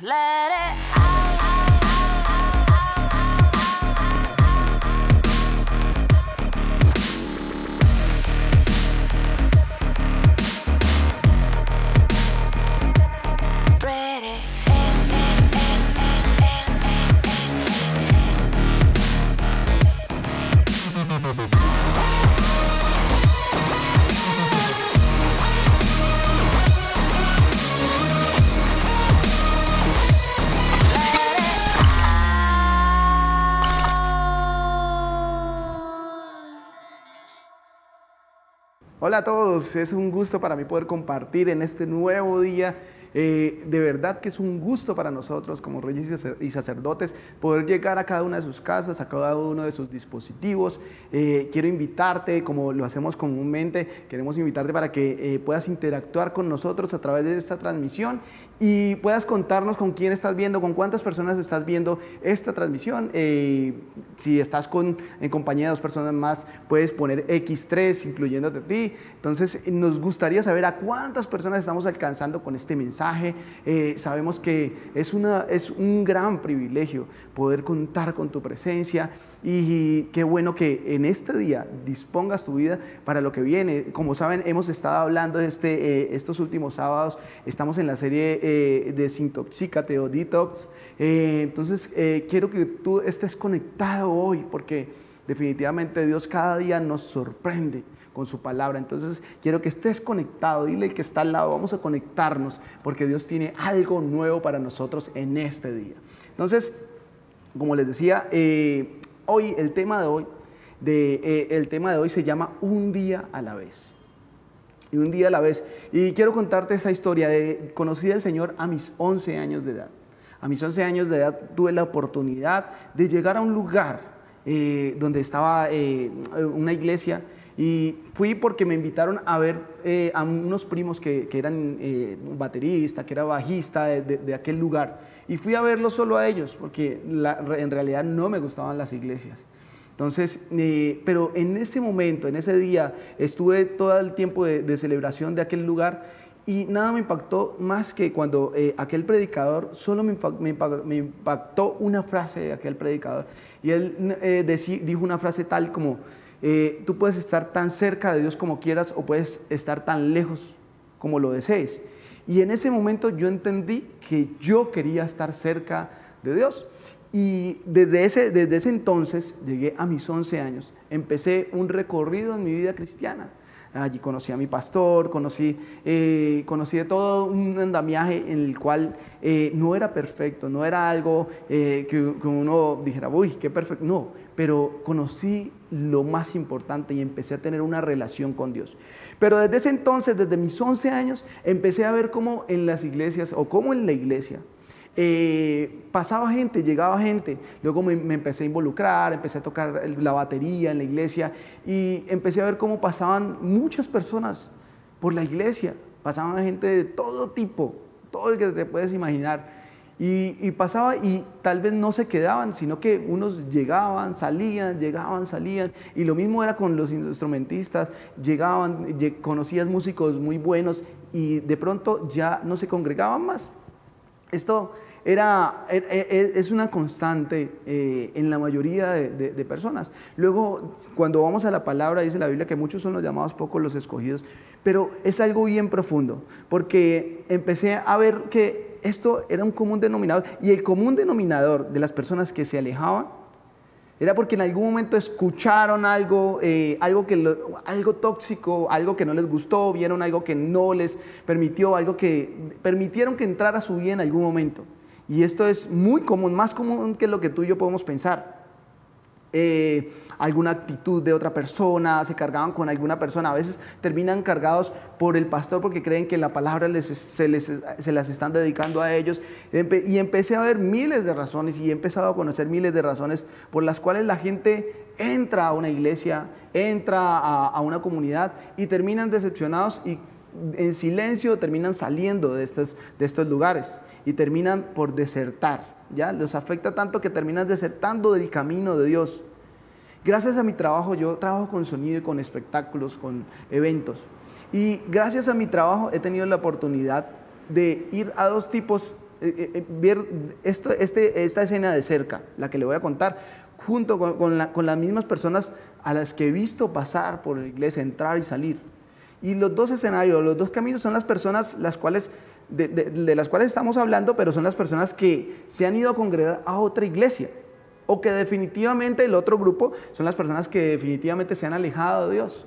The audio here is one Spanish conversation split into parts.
Let it ready. Hola a todos, es un gusto para mí poder compartir en este nuevo día. De verdad que es un gusto para nosotros como reyes y sacerdotes poder llegar a cada una de sus casas, a cada uno de sus dispositivos. Quiero invitarte, como lo hacemos comúnmente, queremos invitarte para que puedas interactuar con nosotros a través de esta transmisión y puedas contarnos con quién estás viendo, con cuántas personas estás viendo esta transmisión. Si estás en compañía de 2 personas más, puedes poner X3, incluyéndote a ti. Entonces, nos gustaría saber a cuántas personas estamos alcanzando con este mensaje. Sabemos que es un gran privilegio poder contar con tu presencia y qué bueno que en este día dispongas tu vida para lo que viene. Como saben, hemos estado hablando de estos últimos sábados, estamos en la serie Desintoxícate o Detox. Entonces, quiero que tú estés conectado hoy porque definitivamente Dios cada día nos sorprende con su palabra. Entonces quiero que estés conectado, dile al que está al lado, vamos a conectarnos porque Dios tiene algo nuevo para nosotros en este día. Entonces, como les decía, hoy el tema de hoy se llama Un día a la vez. Y un día a la vez. Y quiero contarte esta historia. Conocí al Señor a mis 11 años de edad. A mis 11 años de edad tuve la oportunidad de llegar a un lugar donde estaba una iglesia. Y fui porque me invitaron a ver a unos primos que eran un baterista, que era bajista de aquel lugar. Y fui a verlos solo a ellos, porque en realidad no me gustaban las iglesias. Entonces, pero en ese momento, en ese día, estuve todo el tiempo de celebración de aquel lugar y nada me impactó más que cuando aquel predicador, solo me impactó una frase de aquel predicador. Y él dijo una frase tal como: tú puedes estar tan cerca de Dios como quieras o puedes estar tan lejos como lo desees. Y en ese momento yo entendí que yo quería estar cerca de Dios. Y desde ese entonces, llegué a mis 11 años, empecé un recorrido en mi vida cristiana. Allí conocí a mi pastor, conocí de todo un andamiaje en el cual no era perfecto, no era algo que uno dijera, uy, qué perfecto, no, pero conocí lo más importante y empecé a tener una relación con Dios. Pero desde ese entonces, desde mis 11 años, empecé a ver cómo en las iglesias o cómo en la iglesia pasaba gente, llegaba gente. Luego me empecé a involucrar, empecé a tocar la batería en la iglesia y empecé a ver cómo pasaban muchas personas por la iglesia. Pasaban gente de todo tipo, todo el que te puedes imaginar. Y pasaba y tal vez no se quedaban, sino que unos llegaban, salían. Y lo mismo era con los instrumentistas, llegaban, conocías músicos muy buenos y de pronto ya no se congregaban más. Esto es una constante en la mayoría de personas. Luego, cuando vamos a la palabra, dice la Biblia que muchos son los llamados, pocos los escogidos, pero es algo bien profundo, porque empecé a ver que esto era un común denominador, y el común denominador de las personas que se alejaban era porque en algún momento escucharon algo tóxico, algo que no les gustó, vieron algo que no les permitió, algo que permitieron que entrara a su vida en algún momento. Y esto es muy común, más común que lo que tú y yo podemos pensar. Alguna actitud de otra persona, se cargaban con alguna persona, a veces terminan cargados por el pastor porque creen que la palabra se las están dedicando a ellos, y empecé a ver miles de razones y he empezado a conocer miles de razones por las cuales la gente entra a una iglesia, entra a una comunidad y terminan decepcionados y en silencio terminan saliendo de estos lugares y terminan por desertar. ¿Ya? Los afecta tanto que terminan desertando del camino de Dios. Gracias a mi trabajo, yo trabajo con sonido y con espectáculos, con eventos. Y gracias a mi trabajo he tenido la oportunidad de ir a dos tipos, ver esta escena de cerca, la que le voy a contar, junto con las mismas personas a las que he visto pasar por la iglesia, entrar y salir. Y los dos escenarios, los dos caminos son las personas las cuales, de las cuales estamos hablando, pero son las personas que se han ido a congregar a otra iglesia. O que definitivamente el otro grupo son las personas que definitivamente se han alejado de Dios.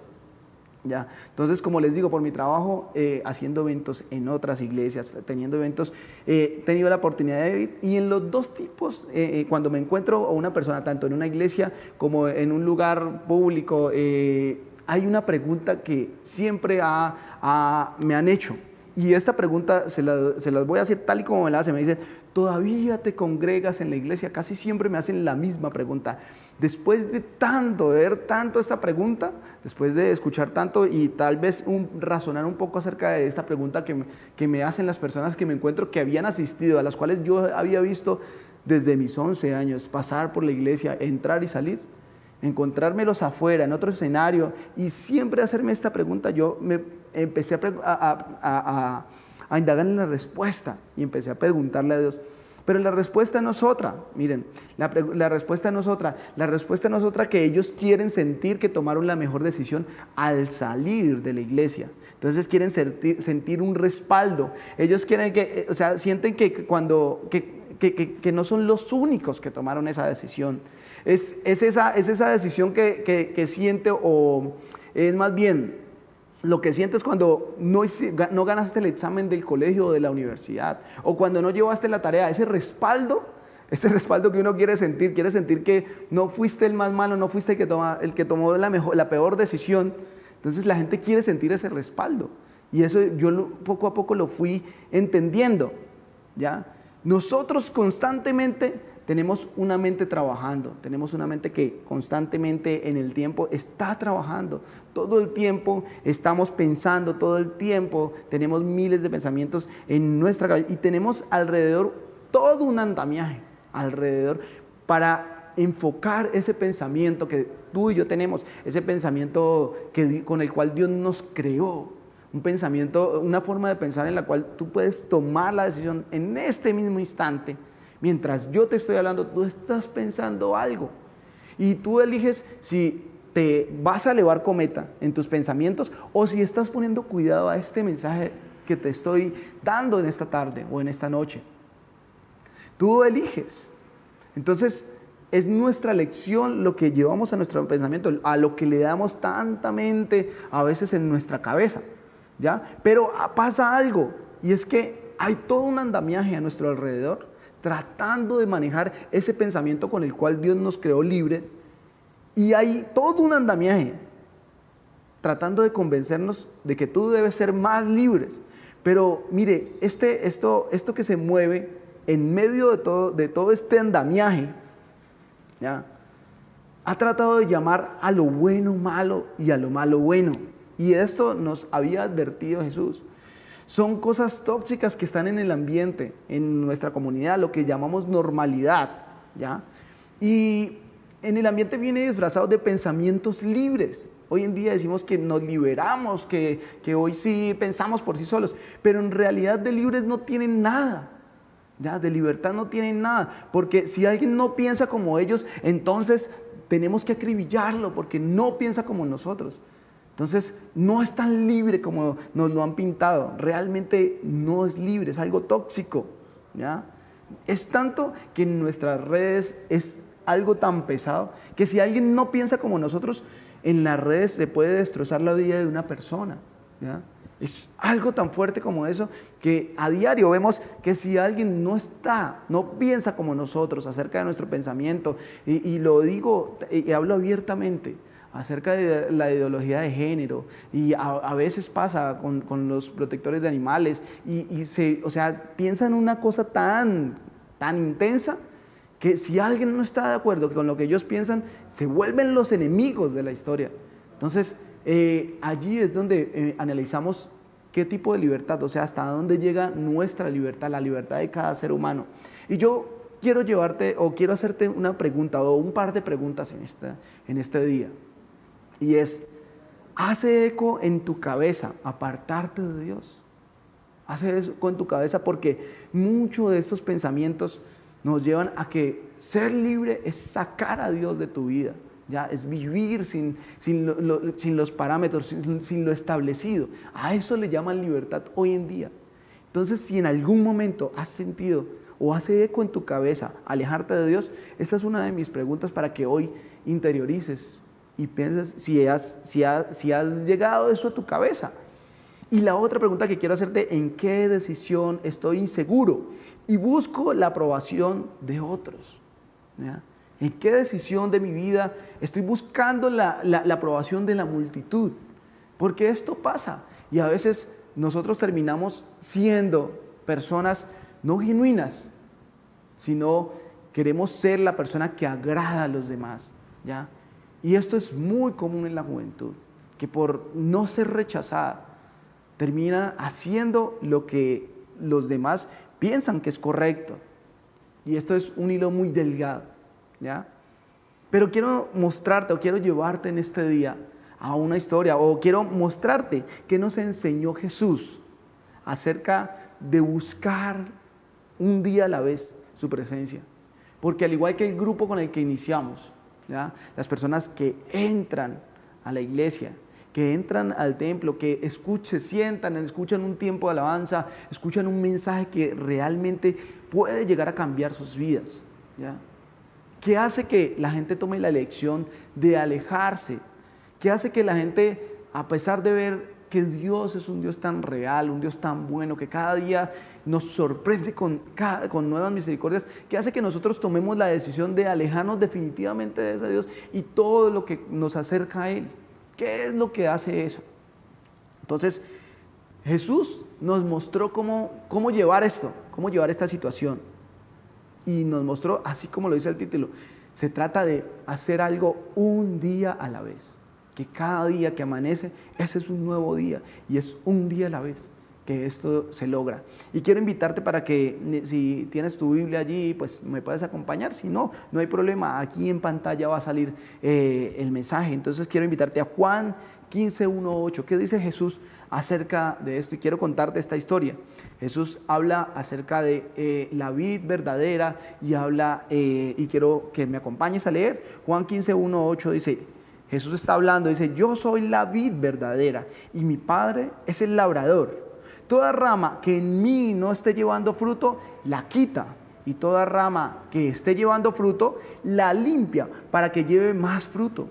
¿Ya? Entonces, como les digo, por mi trabajo haciendo eventos en otras iglesias, teniendo eventos, he tenido la oportunidad de ir. Y en los dos tipos, cuando me encuentro a una persona, tanto en una iglesia como en un lugar público, hay una pregunta que siempre me han hecho. Y esta pregunta se las voy a hacer tal y como me la hacen. Me dicen, ¿todavía te congregas en la iglesia? Casi siempre me hacen la misma pregunta. Después de tanto, de ver tanto esta pregunta, después de escuchar tanto y tal vez razonar un poco acerca de esta pregunta que me hacen las personas que me encuentro, que habían asistido, a las cuales yo había visto desde mis 11 años, pasar por la iglesia, entrar y salir, encontrármelos afuera, en otro escenario, y siempre hacerme esta pregunta, yo me empecé a indagar en la respuesta y empecé a preguntarle a Dios. Pero la respuesta no es otra, miren, la respuesta no es otra. La respuesta no es otra que ellos quieren sentir que tomaron la mejor decisión al salir de la iglesia. Entonces quieren sentir un respaldo. Ellos quieren sienten que que no son los únicos que tomaron esa decisión. Es esa decisión que siente, o es más bien lo que sientes cuando no ganaste el examen del colegio o de la universidad, o cuando no llevaste la tarea, ese respaldo que uno quiere sentir que no fuiste el más malo, no fuiste el que tomó la peor decisión. Entonces la gente quiere sentir ese respaldo, y eso yo poco a poco lo fui entendiendo, ¿ya? Nosotros constantemente tenemos una mente trabajando, tenemos una mente que constantemente en el tiempo está trabajando. Todo el tiempo estamos pensando, todo el tiempo tenemos miles de pensamientos en nuestra cabeza, y tenemos alrededor todo un andamiaje alrededor para enfocar ese pensamiento que tú y yo tenemos, ese pensamiento con el cual Dios nos creó. Un pensamiento, una forma de pensar en la cual tú puedes tomar la decisión en este mismo instante. Mientras yo te estoy hablando, tú estás pensando algo. Y tú eliges si te vas a elevar cometa en tus pensamientos, o si estás poniendo cuidado a este mensaje que te estoy dando en esta tarde o en esta noche. Tú eliges. Entonces, es nuestra elección lo que llevamos a nuestro pensamiento, a lo que le damos tanta mente a veces en nuestra cabeza, ¿ya? Pero pasa algo, y es que hay todo un andamiaje a nuestro alrededor tratando de manejar ese pensamiento con el cual Dios nos creó libres, y hay todo un andamiaje tratando de convencernos de que tú debes ser más libres. Pero mire, esto que se mueve en medio de todo este andamiaje, ¿ya?, ha tratado de llamar a lo bueno malo y a lo malo bueno. Y esto nos había advertido Jesús. Son cosas tóxicas que están en el ambiente, en nuestra comunidad, lo que llamamos normalidad, ¿ya? Y en el ambiente viene disfrazado de pensamientos libres. Hoy en día decimos que nos liberamos, que hoy sí pensamos por sí solos, pero en realidad de libres no tienen nada, ¿ya? De libertad no tienen nada, porque si alguien no piensa como ellos, entonces tenemos que acribillarlo, porque no piensa como nosotros. Entonces, no es tan libre como nos lo han pintado. Realmente no es libre, es algo tóxico, ¿ya? Es tanto que en nuestras redes es algo tan pesado que si alguien no piensa como nosotros, en las redes se puede destrozar la vida de una persona, ¿ya? Es algo tan fuerte como eso, que a diario vemos que si alguien no piensa como nosotros acerca de nuestro pensamiento, y lo digo y hablo abiertamente, acerca de la ideología de género, y a veces pasa con los protectores de animales, piensan una cosa tan intensa, que si alguien no está de acuerdo con lo que ellos piensan, se vuelven los enemigos de la historia. Entonces, allí es donde analizamos qué tipo de libertad, o sea, hasta dónde llega nuestra libertad, la libertad de cada ser humano. Y yo quiero llevarte o quiero hacerte una pregunta o un par de preguntas en este día. Y es, ¿hace eco en tu cabeza apartarte de Dios? Hace eco en tu cabeza porque muchos de estos pensamientos nos llevan a que ser libre es sacar a Dios de tu vida. Ya, es vivir sin los parámetros, sin lo establecido. A eso le llaman libertad hoy en día. Entonces, si en algún momento has sentido o hace eco en tu cabeza alejarte de Dios, esta es una de mis preguntas para que hoy interiorices y pienses si has llegado eso a tu cabeza. Y la otra pregunta que quiero hacerte, ¿en qué decisión estoy inseguro y busco la aprobación de otros? ¿Ya? ¿En qué decisión de mi vida estoy buscando la aprobación de la multitud? Porque esto pasa y a veces nosotros terminamos siendo personas no genuinas, sino queremos ser la persona que agrada a los demás, ¿ya? Y esto es muy común en la juventud, que por no ser rechazada, termina haciendo lo que los demás piensan que es correcto. Y esto es un hilo muy delgado, ¿ya? Pero quiero mostrarte o quiero llevarte en este día a una historia o quiero mostrarte qué nos enseñó Jesús acerca de buscar un día a la vez su presencia. Porque al igual que el grupo con el que iniciamos, ¿ya? Las personas que entran a la iglesia, que entran al templo, que se sientan, escuchan un tiempo de alabanza, escuchan un mensaje que realmente puede llegar a cambiar sus vidas, ¿ya? ¿Qué hace que la gente tome la elección de alejarse? ¿Qué hace que la gente, a pesar de ver que Dios es un Dios tan real, un Dios tan bueno, que cada día nos sorprende con nuevas misericordias, qué hace que nosotros tomemos la decisión de alejarnos definitivamente de ese Dios y todo lo que nos acerca a Él? ¿Qué es lo que hace eso? Entonces, Jesús nos mostró cómo llevar esto, cómo llevar esta situación. Y nos mostró, así como lo dice el título, se trata de hacer algo un día a la vez. Que cada día que amanece, ese es un nuevo día. Y es un día a la vez que esto se logra. Y quiero invitarte para que, si tienes tu Biblia allí, pues me puedes acompañar. Si no, no hay problema. Aquí en pantalla va a salir el mensaje. Entonces quiero invitarte a Juan 15:1-8. ¿Qué dice Jesús acerca de esto? Y quiero contarte esta historia. Jesús habla acerca de la vid verdadera y quiero que me acompañes a leer. Juan 15:1-8 dice, Jesús está hablando, dice, yo soy la vid verdadera y mi Padre es el labrador. Toda rama que en mí no esté llevando fruto, la quita. Y toda rama que esté llevando fruto, la limpia para que lleve más fruto.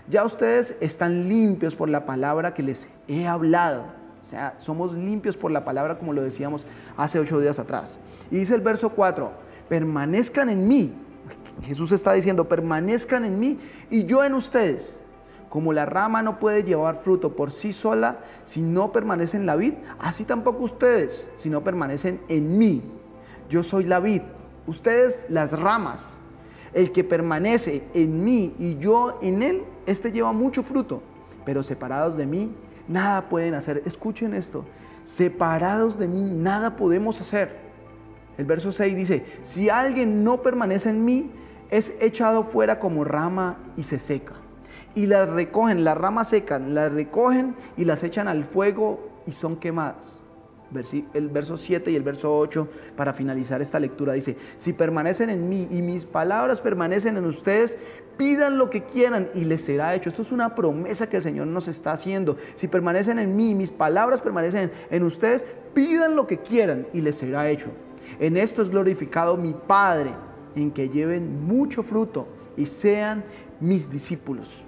Ya ustedes están limpios por la palabra que les he hablado. O sea, somos limpios por la palabra, como lo decíamos hace 8 días atrás. Y dice el verso 4, permanezcan en mí. Jesús está diciendo, permanezcan en mí y yo en ustedes. Como la rama no puede llevar fruto por sí sola si no permanece en la vid, así tampoco ustedes si no permanecen en mí. Yo soy la vid, ustedes las ramas. El que permanece en mí y yo en él, este lleva mucho fruto, pero separados de mí, nada pueden hacer. Escuchen esto, separados de mí, nada podemos hacer. El verso 6 dice, si alguien no permanece en mí, es echado fuera como rama y se seca. Y las recogen, las ramas secas, las recogen y las echan al fuego y son quemadas. El verso 7 y el verso 8, para finalizar esta lectura, dice, si permanecen en mí y mis palabras permanecen en ustedes, pidan lo que quieran y les será hecho. Esto es una promesa que el Señor nos está haciendo. Si permanecen en mí y mis palabras permanecen en ustedes, pidan lo que quieran y les será hecho. En esto es glorificado mi Padre, en que lleven mucho fruto y sean mis discípulos.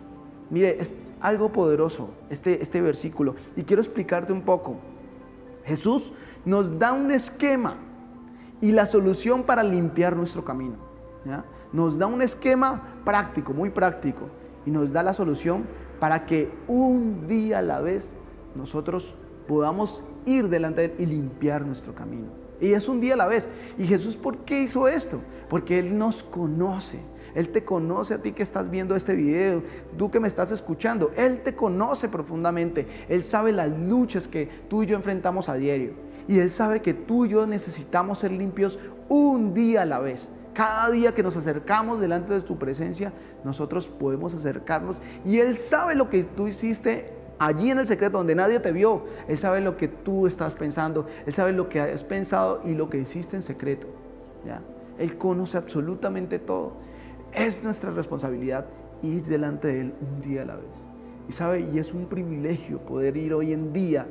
Mire, es algo poderoso este versículo y quiero explicarte un poco. Jesús nos da un esquema y la solución para limpiar nuestro camino, ¿ya? Nos da un esquema práctico, muy práctico, y nos da la solución para que un día a la vez nosotros podamos ir delante de Él y limpiar nuestro camino. Y es un día a la vez. ¿Y Jesús por qué hizo esto? Porque Él nos conoce. Él te conoce a ti que estás viendo este video, tú que me estás escuchando. Él te conoce profundamente. Él sabe las luchas que tú y yo enfrentamos a diario. Y Él sabe que tú y yo necesitamos ser limpios un día a la vez. Cada día que nos acercamos delante de su presencia, nosotros podemos acercarnos y Él sabe lo que tú hiciste allí en el secreto donde nadie te vio. Él sabe lo que tú estás pensando, Él sabe lo que has pensado y lo que hiciste en secreto, ¿ya? Él conoce absolutamente todo. Es nuestra responsabilidad ir delante de Él un día a la vez. Y sabe, y es un privilegio poder ir hoy en día,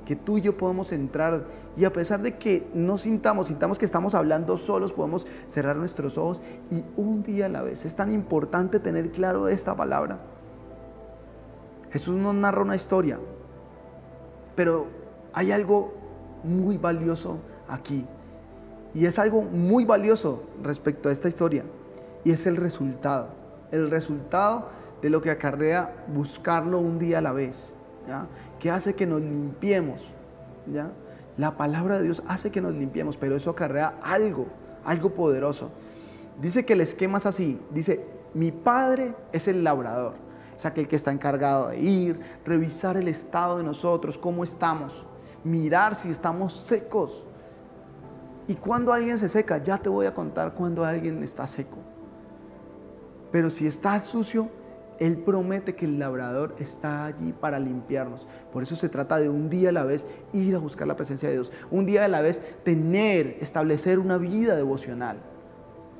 que tú y yo podemos entrar y a pesar de que no sintamos que estamos hablando solos, podemos cerrar nuestros ojos y un día a la vez. Es tan importante tener claro esta palabra. Jesús nos narra una historia, pero hay algo muy valioso aquí. Y es algo muy valioso respecto a esta historia. Y es el resultado de lo que acarrea buscarlo un día a la vez, ¿ya? Que hace que nos limpiemos, ¿ya? La palabra de Dios hace que nos limpiemos, pero eso acarrea algo poderoso. Dice que el esquema es así, dice, mi padre es el labrador, es aquel que está encargado de ir, revisar el estado de nosotros, cómo estamos, mirar si estamos secos. Y cuando alguien se seca, ya te voy a contar cuando alguien está seco. Pero si estás sucio, Él promete que el labrador está allí para limpiarnos. Por eso se trata de un día a la vez ir a buscar la presencia de Dios. Un día a la vez establecer una vida devocional.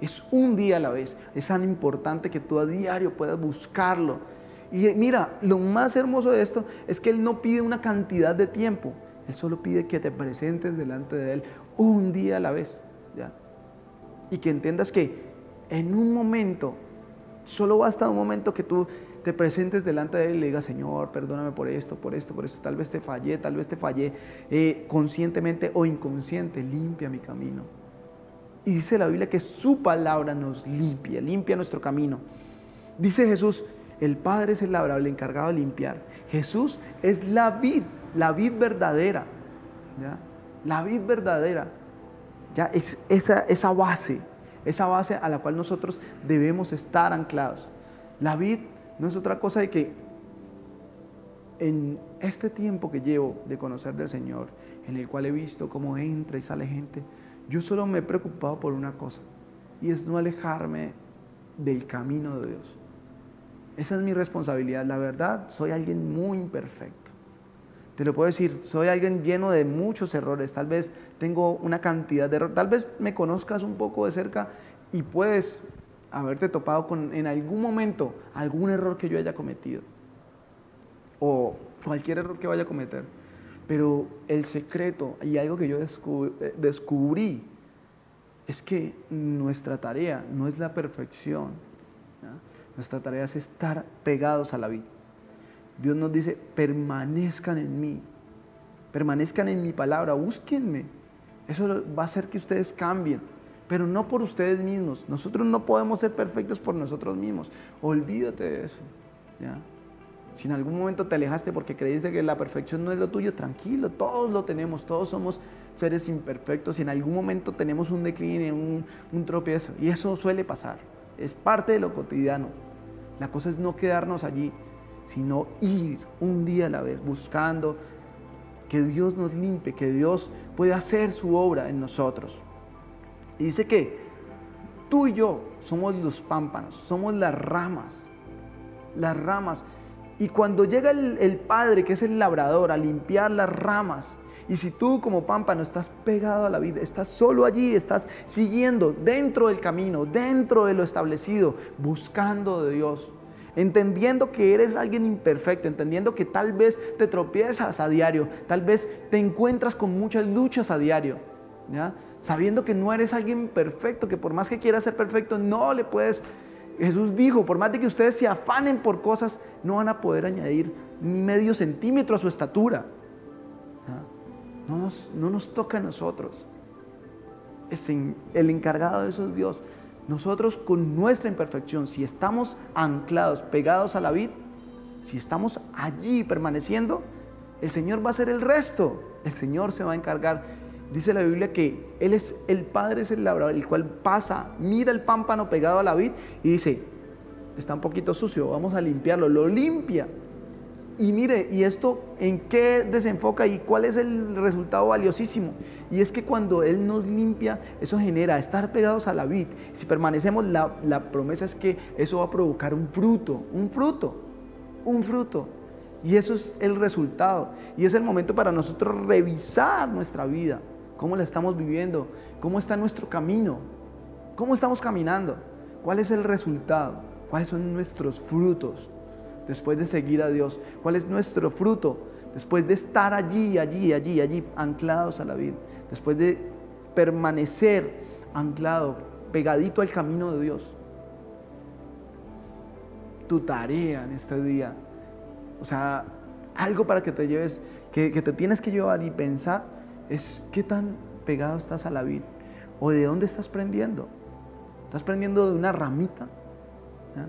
Es un día a la vez. Es tan importante que tú a diario puedas buscarlo. Y mira, lo más hermoso de esto es que Él no pide una cantidad de tiempo. Él solo pide que te presentes delante de Él un día a la vez, ¿ya? Y que entiendas que en un momento, solo basta un momento que tú te presentes delante de Él y le digas, Señor, perdóname por esto, tal vez te fallé conscientemente o inconsciente, limpia mi camino. Y dice la Biblia que su palabra nos limpia nuestro camino. Dice Jesús, el Padre es el labrador, el encargado de limpiar. Jesús es la vid verdadera, ¿ya? La vid verdadera, ya es esa base a la cual nosotros debemos estar anclados. La vid no es otra cosa de que en este tiempo que llevo de conocer del Señor, en el cual he visto cómo entra y sale gente, yo solo me he preocupado por una cosa, y es no alejarme del camino de Dios. Esa es mi responsabilidad. La verdad, soy alguien muy imperfecto. Te lo puedo decir, soy alguien lleno de muchos errores, tal vez tengo una cantidad de errores, tal vez me conozcas un poco de cerca y puedes haberte topado con en algún momento algún error que yo haya cometido o cualquier error que vaya a cometer. Pero el secreto y algo que yo descubrí es que nuestra tarea no es la perfección, ¿ya? Nuestra tarea es estar pegados a la vid. Dios nos dice, permanezcan en mí, permanezcan en mi palabra, búsquenme. Eso va a hacer que ustedes cambien, pero no por ustedes mismos. Nosotros no podemos ser perfectos por nosotros mismos. Olvídate de eso, ¿ya? Si en algún momento te alejaste porque creíste que la perfección no es lo tuyo, tranquilo, todos lo tenemos, todos somos seres imperfectos y en algún momento tenemos un decline, un tropiezo, y eso suele pasar, es parte de lo cotidiano. La cosa es no quedarnos allí, sino ir un día a la vez buscando que Dios nos limpie, que Dios pueda hacer su obra en nosotros. Y dice que tú y yo somos los pámpanos, somos las ramas. Y cuando llega el Padre, que es el labrador, a limpiar las ramas, y si tú como pámpano estás pegado a la vid, estás solo allí, estás siguiendo dentro del camino, dentro de lo establecido, buscando de Dios, entendiendo que eres alguien imperfecto, entendiendo que tal vez te tropiezas a diario, tal vez te encuentras con muchas luchas a diario, ¿ya? Sabiendo que no eres alguien perfecto, que por más que quieras ser perfecto, no le puedes. Jesús dijo, por más de que ustedes se afanen por cosas, no van a poder añadir ni medio centímetro a su estatura, ¿ya? No nos toca a nosotros. El encargado de eso es Dios. Nosotros con nuestra imperfección, si estamos anclados, pegados a la vid, si estamos allí permaneciendo, el Señor va a hacer el resto. El Señor se va a encargar. Dice la Biblia que el Padre es el labrador, el cual pasa, mira el pámpano pegado a la vid y dice, está un poquito sucio, vamos a limpiarlo. Lo limpia. Y mire, ¿y esto en qué desenfoca y cuál es el resultado valiosísimo? Y es que cuando Él nos limpia, eso genera estar pegados a la vid. Si permanecemos, la promesa es que eso va a provocar un fruto. Y eso es el resultado. Y es el momento para nosotros revisar nuestra vida. ¿Cómo la estamos viviendo? ¿Cómo está nuestro camino? ¿Cómo estamos caminando? ¿Cuál es el resultado? ¿Cuáles son nuestros frutos después de seguir a Dios? ¿Cuál es nuestro fruto después de estar allí, anclados a la vid? Después de permanecer anclado, pegadito al camino de Dios. Tu tarea en este día, o sea, algo para que te lleves, que te tienes que llevar y pensar, es qué tan pegado estás a la vid, o de dónde estás prendiendo. ¿Estás prendiendo de una ramita? ¿Ya?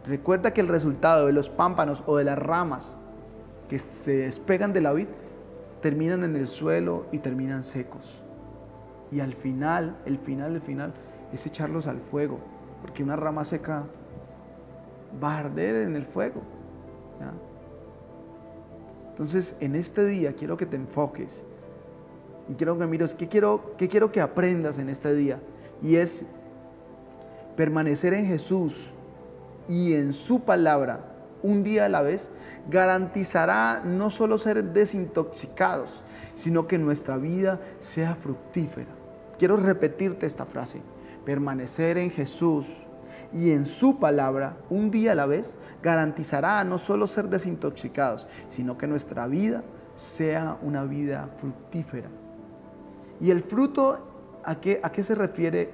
Recuerda que el resultado de los pámpanos o de las ramas que se despegan de la vid terminan en el suelo y terminan secos. Y al final, el final es echarlos al fuego, porque una rama seca va a arder en el fuego. ¿Ya? Entonces, en este día quiero que te enfoques y quiero que mires, ¿qué quiero que aprendas en este día? Y es permanecer en Jesús y en su palabra un día a la vez garantizará no solo ser desintoxicados, sino que nuestra vida sea fructífera. Quiero repetirte esta frase: permanecer en Jesús y en su palabra un día a la vez garantizará no solo ser desintoxicados, sino que nuestra vida sea una vida fructífera. Y el fruto, ¿a qué se refiere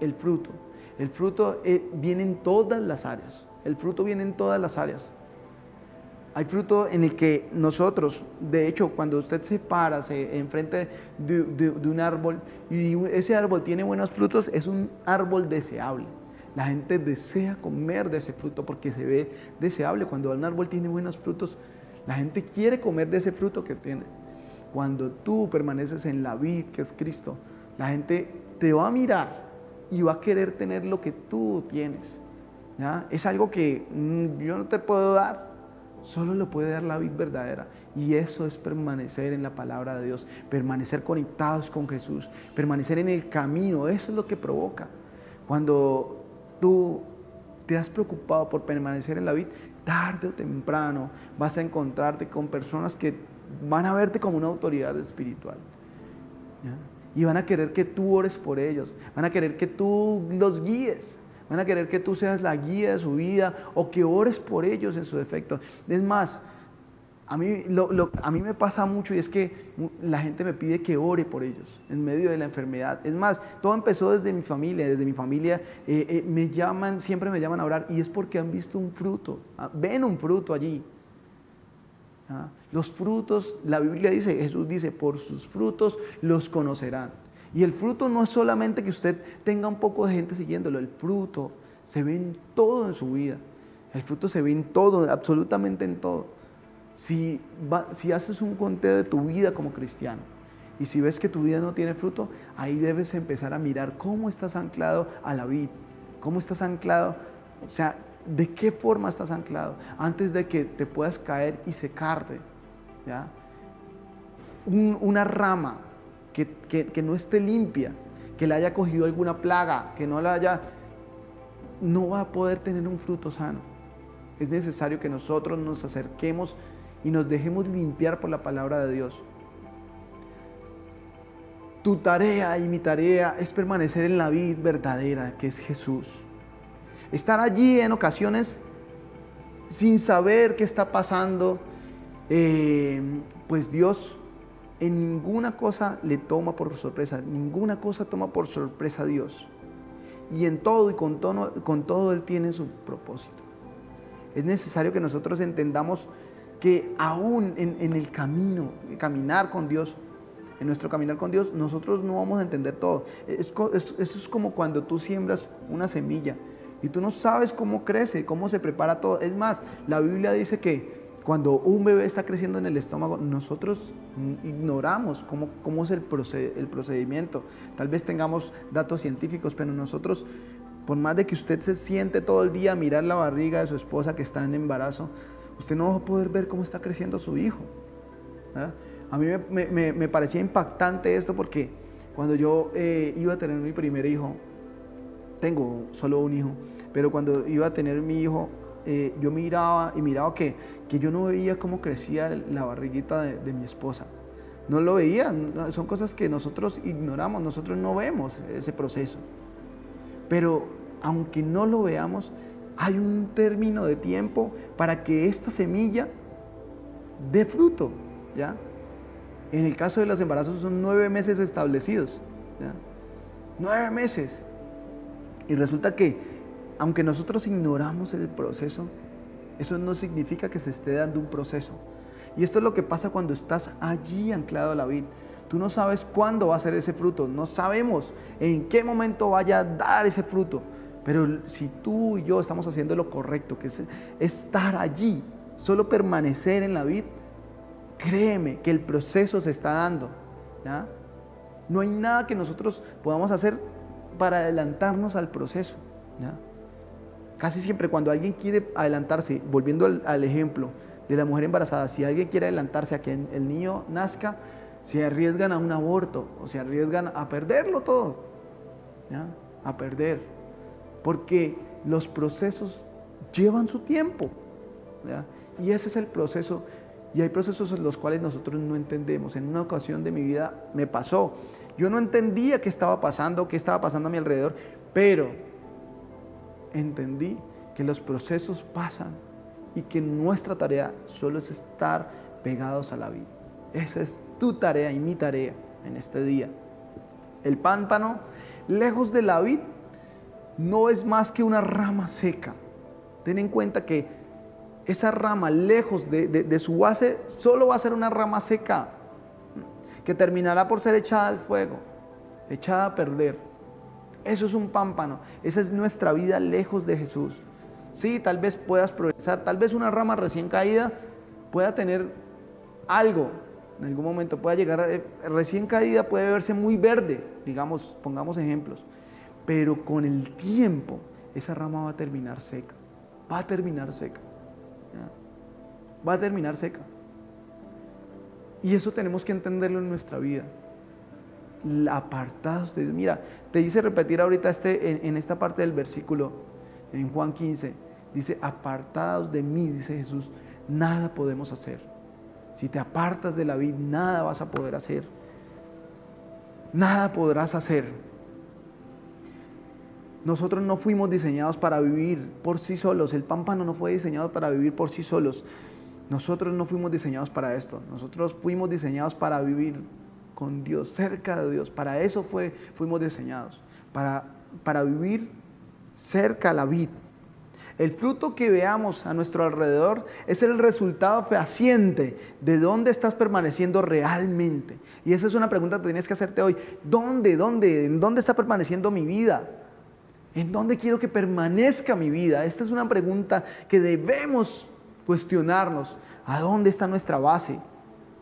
el fruto? El fruto viene en todas las áreas. El fruto viene en todas las áreas. Hay fruto en el que nosotros, de hecho, cuando usted se para enfrente de un árbol y ese árbol tiene buenos frutos, es un árbol deseable. La gente desea comer de ese fruto porque se ve deseable. Cuando un árbol tiene buenos frutos, la gente quiere comer de ese fruto que tiene. Cuando tú permaneces en la vid, que es Cristo, la gente te va a mirar y va a querer tener lo que tú tienes. ¿Ya? Es algo que yo no te puedo dar, solo lo puede dar la vid verdadera. Y eso es permanecer en la palabra de Dios, permanecer conectados con Jesús, permanecer en el camino. Eso es lo que provoca. Cuando tú te has preocupado por permanecer en la vid, tarde o temprano vas a encontrarte con personas que van a verte como una autoridad espiritual. ¿Ya? Y van a querer que tú ores por ellos, van a querer que tú los guíes, van a querer que tú seas la guía de su vida o que ores por ellos en su defecto. Es más, a mí me pasa mucho y es que la gente me pide que ore por ellos en medio de la enfermedad. Es más, todo empezó desde mi familia. Siempre me llaman a orar y es porque han visto un fruto, ven un fruto allí. Los frutos, la Biblia dice, Jesús dice, por sus frutos los conocerán. Y el fruto no es solamente que usted tenga un poco de gente siguiéndolo, el fruto se ve en todo en su vida. El fruto se ve en todo, absolutamente en todo. Si haces un conteo de tu vida como cristiano y si ves que tu vida no tiene fruto, ahí debes empezar a mirar cómo estás anclado a la vid, cómo estás anclado, o sea, ¿de qué forma estás anclado? Antes de que te puedas caer y secarte, ¿ya? Una rama que no esté limpia, que le haya cogido alguna plaga, que no va a poder tener un fruto sano. Es necesario que nosotros nos acerquemos y nos dejemos limpiar por la palabra de Dios. Tu tarea y mi tarea es permanecer en la vid verdadera, que es Jesús. Estar allí en ocasiones sin saber qué está pasando, pues Dios en ninguna cosa le toma por sorpresa, ninguna cosa toma por sorpresa a Dios. Y en todo y con todo Él tiene su propósito. Es necesario que nosotros entendamos que aún en el caminar con Dios, en nuestro caminar con Dios, nosotros no vamos a entender todo. Eso es como cuando tú siembras una semilla y tú no sabes cómo crece, cómo se prepara todo. Es más, la Biblia dice que cuando un bebé está creciendo en el estómago, nosotros ignoramos cómo es el procedimiento. Tal vez tengamos datos científicos, pero nosotros, por más de que usted se siente todo el día a mirar la barriga de su esposa que está en embarazo, usted no va a poder ver cómo está creciendo su hijo. ¿Verdad? A mí me parecía impactante esto porque cuando yo iba a tener mi primer hijo, tengo solo un hijo, pero cuando iba a tener mi hijo, yo miraba que yo no veía cómo crecía la barriguita de mi esposa. No lo veía, son cosas que nosotros ignoramos, nosotros no vemos ese proceso. Pero aunque no lo veamos, hay un término de tiempo para que esta semilla dé fruto, ¿ya? En el caso de los embarazos son 9 meses establecidos, ¿ya? 9 meses. Y resulta que, aunque nosotros ignoramos el proceso, eso no significa que se esté dando un proceso. Y esto es lo que pasa cuando estás allí anclado a la vid. Tú no sabes cuándo va a ser ese fruto, no sabemos en qué momento vaya a dar ese fruto. Pero si tú y yo estamos haciendo lo correcto, que es estar allí, solo permanecer en la vid, créeme que el proceso se está dando, ¿ya? No hay nada que nosotros podamos hacer para adelantarnos al proceso, ¿ya? Casi siempre cuando alguien quiere adelantarse, volviendo al ejemplo de la mujer embarazada, si alguien quiere adelantarse a que el niño nazca, se arriesgan a un aborto o se arriesgan a perderlo todo, ¿ya? A perder, porque los procesos llevan su tiempo, ¿ya? Y ese es el proceso, y hay procesos en los cuales nosotros no entendemos. En una ocasión de mi vida me pasó, yo no entendía qué estaba pasando a mi alrededor, pero entendí que los procesos pasan y que nuestra tarea solo es estar pegados a la vida. Esa es tu tarea y mi tarea en este día. El pámpano, lejos de la vid, no es más que una rama seca. Ten en cuenta que esa rama, lejos de su base, solo va a ser una rama seca, que terminará por ser echada al fuego, echada a perder. Eso es un pámpano, esa es nuestra vida lejos de Jesús. Sí, tal vez puedas progresar, tal vez una rama recién caída pueda tener algo, en algún momento pueda llegar, recién caída puede verse muy verde, digamos, pongamos ejemplos, pero con el tiempo esa rama va a terminar seca, va a terminar seca, ¿ya? Va a terminar seca. Y eso tenemos que entenderlo en nuestra vida. Apartados de Dios. Mira, te hice repetir ahorita en esta parte del versículo, en Juan 15, dice, apartados de mí, dice Jesús, nada podemos hacer. Si te apartas de la vid, nada vas a poder hacer. Nada podrás hacer. Nosotros no fuimos diseñados para vivir por sí solos. El pámpano no fue diseñado para vivir por sí solos. Nosotros no fuimos diseñados para esto. Nosotros fuimos diseñados para vivir con Dios, cerca de Dios. Para eso fuimos diseñados. Para vivir cerca a la vid. El fruto que veamos a nuestro alrededor es el resultado fehaciente de dónde estás permaneciendo realmente. Y esa es una pregunta que tienes que hacerte hoy. ¿Dónde? ¿En dónde está permaneciendo mi vida? ¿En dónde quiero que permanezca mi vida? Esta es una pregunta que debemos cuestionarnos. ¿A dónde está nuestra base?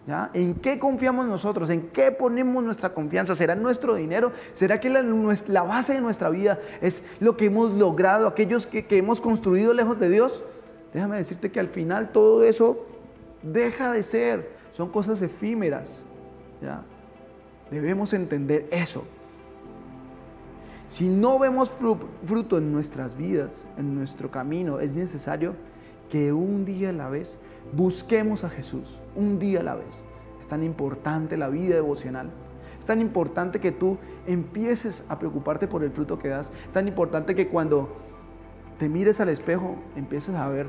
¿Ya? ¿En qué confiamos nosotros? ¿En qué ponemos nuestra confianza? ¿Será nuestro dinero? ¿Será que la base de nuestra vida es lo que hemos logrado, aquellos que hemos construido lejos de Dios? Déjame decirte que al final todo eso deja de ser, son cosas efímeras, ¿ya? Debemos entender eso. Si no vemos fruto en nuestras vidas, en nuestro camino, es necesario que un día a la vez busquemos a Jesús, un día a la vez. Es tan importante la vida devocional. Es tan importante que tú empieces a preocuparte por el fruto que das. Es tan importante que cuando te mires al espejo, empieces a ver,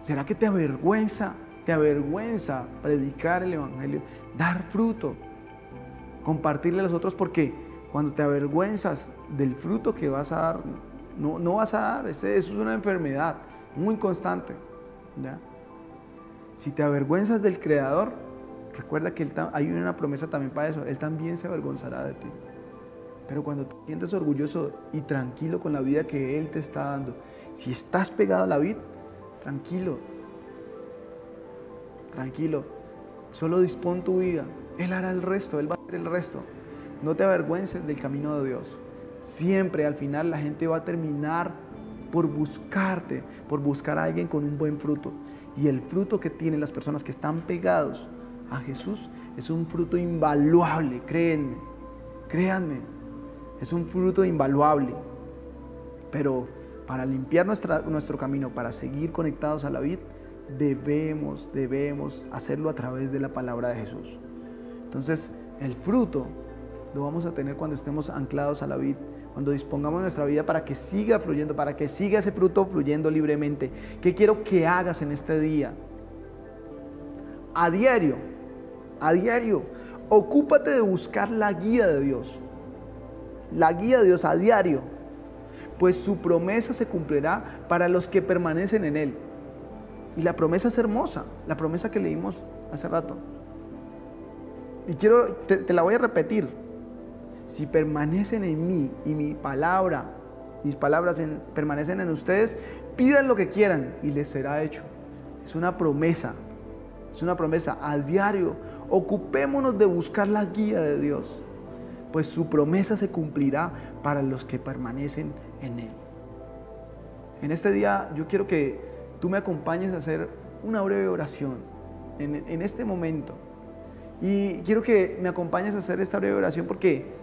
¿será que te avergüenza predicar el evangelio, dar fruto, compartirle a los otros? Porque cuando te avergüenzas del fruto que vas a dar, no vas a dar. Eso es una enfermedad muy constante, ¿ya? Si te avergüenzas del Creador, recuerda que hay una promesa también para eso. Él también se avergonzará de ti. Pero cuando te sientes orgulloso y tranquilo con la vida que Él te está dando, si estás pegado a la vid, tranquilo, solo dispón tu vida. Él hará el resto, Él va a hacer el resto. No te avergüences del camino de Dios. Siempre al final la gente va a terminar por buscarte, por buscar a alguien con un buen fruto. Y el fruto que tienen las personas que están pegados a Jesús, es un fruto invaluable, créanme, es un fruto invaluable. Pero para limpiar nuestro camino, para seguir conectados a la vid, debemos hacerlo a través de la palabra de Jesús. Entonces, el fruto lo vamos a tener cuando estemos anclados a la vid, cuando dispongamos nuestra vida para que siga fluyendo, para que siga ese fruto fluyendo libremente. ¿Qué quiero que hagas en este día? A diario, ocúpate de buscar la guía de Dios. La guía de Dios a diario, pues su promesa se cumplirá para los que permanecen en Él. Y la promesa es hermosa, la promesa que leímos hace rato. Y te la voy a repetir. Si permanecen en mí y mis palabras permanecen en ustedes, pidan lo que quieran y les será hecho. Es una promesa a diario. Ocupémonos de buscar la guía de Dios, pues su promesa se cumplirá para los que permanecen en Él. En este día yo quiero que tú me acompañes a hacer una breve oración en este momento. Y quiero que me acompañes a hacer esta breve oración porque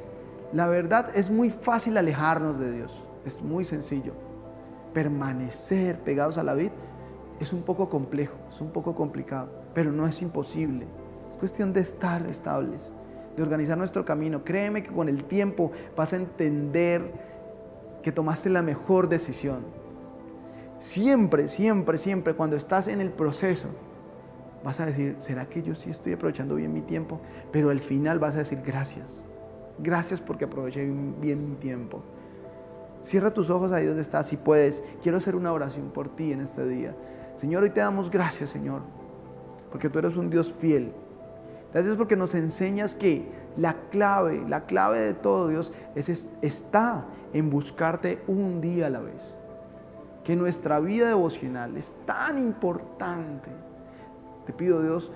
la verdad es muy fácil alejarnos de Dios, es muy sencillo. Permanecer pegados a la vid es un poco complejo, es un poco complicado, pero no es imposible. Es cuestión de estar estables, de organizar nuestro camino. Créeme que con el tiempo vas a entender que tomaste la mejor decisión. Siempre cuando estás en el proceso, vas a decir, ¿será que yo sí estoy aprovechando bien mi tiempo? Pero al final vas a decir, gracias porque aproveché bien mi tiempo. Cierra tus ojos ahí donde estás, si puedes. Quiero hacer una oración por ti en este día. Señor, hoy te damos gracias, Señor, porque tú eres un Dios fiel. Gracias porque nos enseñas que la clave de todo, Dios, está en buscarte un día a la vez. Que nuestra vida devocional es tan importante. Te pido, Dios,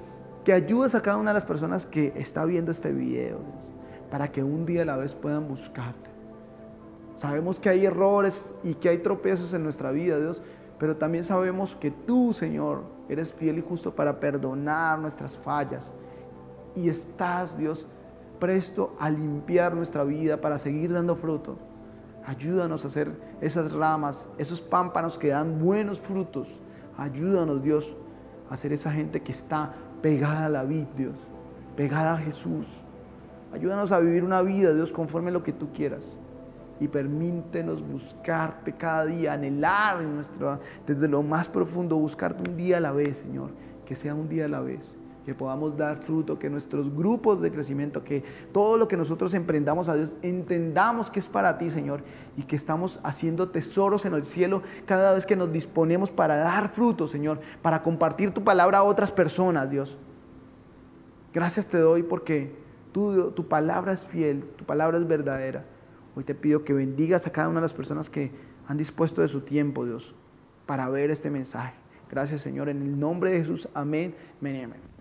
que ayudes a cada una de las personas que está viendo este video, Dios, para que un día a la vez puedan buscarte. Sabemos que hay errores y que hay tropiezos en nuestra vida, Dios, pero también sabemos que tú, Señor, eres fiel y justo para perdonar nuestras fallas. Y estás, Dios, presto a limpiar nuestra vida para seguir dando fruto. Ayúdanos a hacer esas ramas, esos pámpanos que dan buenos frutos. Ayúdanos, Dios, a ser esa gente que está pegada a la vid, Dios, pegada a Jesús. Ayúdanos a vivir una vida, Dios, conforme a lo que tú quieras. Y permítenos buscarte cada día, anhelar desde lo más profundo, buscarte un día a la vez, Señor. Que sea un día a la vez. Que podamos dar fruto, que nuestros grupos de crecimiento, que todo lo que nosotros emprendamos a Dios, entendamos que es para ti, Señor, y que estamos haciendo tesoros en el cielo cada vez que nos disponemos para dar fruto, Señor, para compartir tu palabra a otras personas, Dios. Gracias te doy porque tu palabra es fiel, tu palabra es verdadera. Hoy te pido que bendigas a cada una de las personas que han dispuesto de su tiempo, Dios, para ver este mensaje. Gracias, Señor, en el nombre de Jesús. Amén, amén, amén.